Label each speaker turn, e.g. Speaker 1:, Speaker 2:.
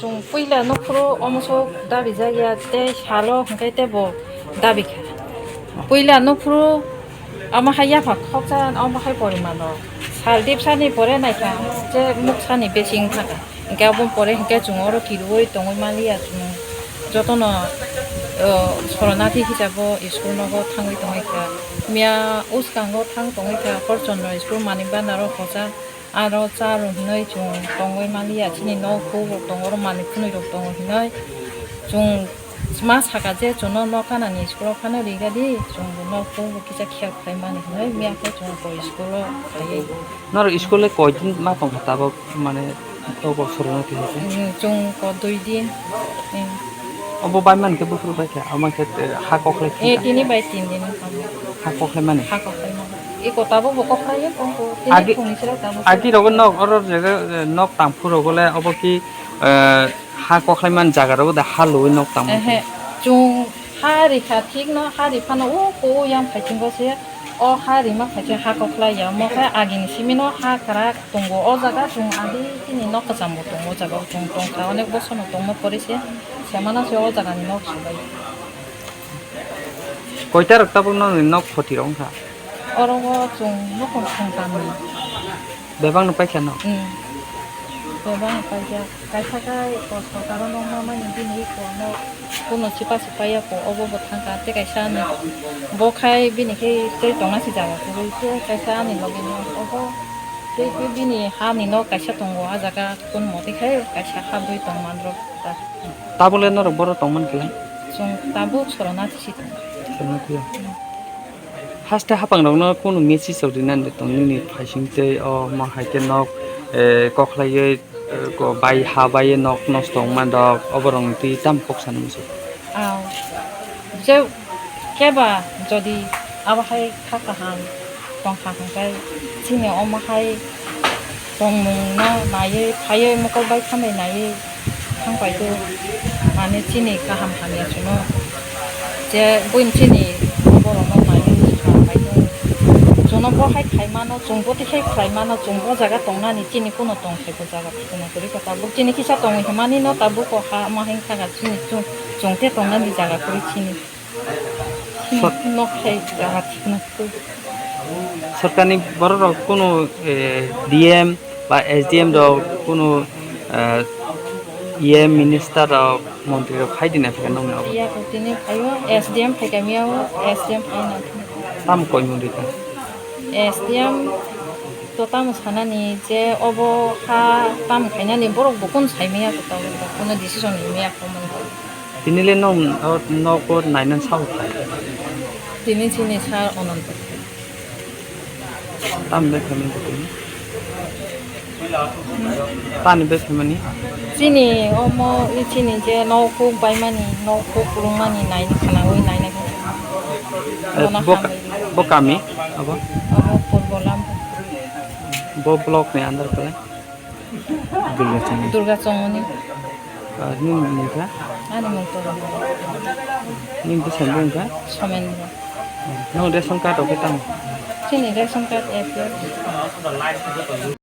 Speaker 1: 좀 뿌이라 노프로 어무속 다비 자기야 때 샬로 한게 때보 다비카 뿌이라 노프로 아마 하야 박학자 아마 할 버리만어 살딥 산이 버려 나이까 제 목산이 베싱 타가 그러니까 본 버려 그러니까 중어로 기르고 동을 말이야 좀 저도는 코로나티 히자보 스쿨 너고 탕이 동이까 미야 우스간고 탕 동이까 벌전로 스쿨 많이 반나로 보자 아로 짜로 너희 좀 동을 말이야 진이 넣고 동으로 많이 푸는 동을 너희 좀 마사가제 저는 너가나니 스쿨 파는 리가디 좀 넣고 기자 키약 파이만이 너희 미야게 좀 보이 스쿨로 가게
Speaker 2: 너를 스쿨에 거진 마통 갔다고 만에 어버 소리나 들리지
Speaker 1: 좀 거두이디
Speaker 2: 어버 바이만 그 부프로 바이게 아마 그 하곡을
Speaker 1: 예 티니 바이 티니
Speaker 2: 하곡을 만에
Speaker 1: 하곡을 이거 따보 먹고 가요 공부
Speaker 2: 아기
Speaker 1: 공시라
Speaker 2: 아기 로건 너 어러 제가 너 땅푸로고래 어버기 하곡을만 자가로 다 할로이 너 땅
Speaker 1: 좀 하리 카틱너 하리 파나 오고 양 파진 것이 하리 막 파진 하곡라 야모가 아기니 시미노 하카라 동고 어자가 좀 아디 티니 넣고 잠못 동고 자가 좀 동가원에 보서는 동못 버리시 세마나 저 어자가 니 넣고 봐
Speaker 2: 거기다 럭다보는 너 포티롱 사
Speaker 1: 어러고 좀 넣고 통감이
Speaker 2: 매방는 빠이잖아
Speaker 1: 매방 빠이자 가사가 있고 서다로 농마만 인디니 있고 뭐 kuno chipa supaya ko obo botanga te kaisa ni bo khai bini ke te tonga si jaga ko te kaisa ni logi no obo te bini ha ni no kaisa tongo a jaga kun moti khai kaisa ha dui tong mandro ta
Speaker 2: tabule no boro tongman kila
Speaker 1: sung tabu sorona chi tong
Speaker 2: sorona kila hasta hapang no kuno mesi sodinan de tongni phasing te o ma haike no kokhlai ko bai ha bai nok nostong man dok oborong ti tam koksan musu
Speaker 1: je keba jodi aba hai khakahan tong khakhan kai chine oma hai tong mung na naye phaye moko bai khame naye khang pai do mane chine kaham hamya chuno je buin chine oborong no naye pai do jono bo hai khaimano jongbo te khai khaimano jongbo jaga tongna ni chini kuno tong khaibo jaga kuno kori ka tabu chini kisa tong himani no tabu ko ha ma hen ka ga chini jongte tongna ni jaga kori chini no khai jaga tikna ko
Speaker 2: सरकारनि बरो कुनो डीएम बा एसडीएम रो कुनो ये मिनिस्टर रो मंत्री रो फाइदिना फेन नंगना
Speaker 1: या को तिनि फायो एसडीएम फेकामियाव एसडीएम फाइना
Speaker 2: ताम कोइ मुरिका
Speaker 1: एसडीएम तो ताम सानानि जे अबो हा ताम खाइनानि बरक बकुन साइमिया को ताव कोनो डिसिजन निमिया को मन
Speaker 2: तिनिले न को नाइनन साउ
Speaker 1: तिनि चिनि सा अनन्त
Speaker 2: ताम बे फेमनि तानि बे फेमनि
Speaker 1: चिनि अमो इ चिनि जे नौको बाइमानि नौको पुरुंमानि नाइनि खानावै नाइना
Speaker 2: बो कामी अब
Speaker 1: फुटबलाम
Speaker 2: बो ब्लॉक में अंदर पड़े
Speaker 1: दुर्गा चौमुनि
Speaker 2: nin nika
Speaker 1: ani motor
Speaker 2: nin tu sambung ka
Speaker 1: somenra
Speaker 2: no ration card ok tang
Speaker 1: sini ration card app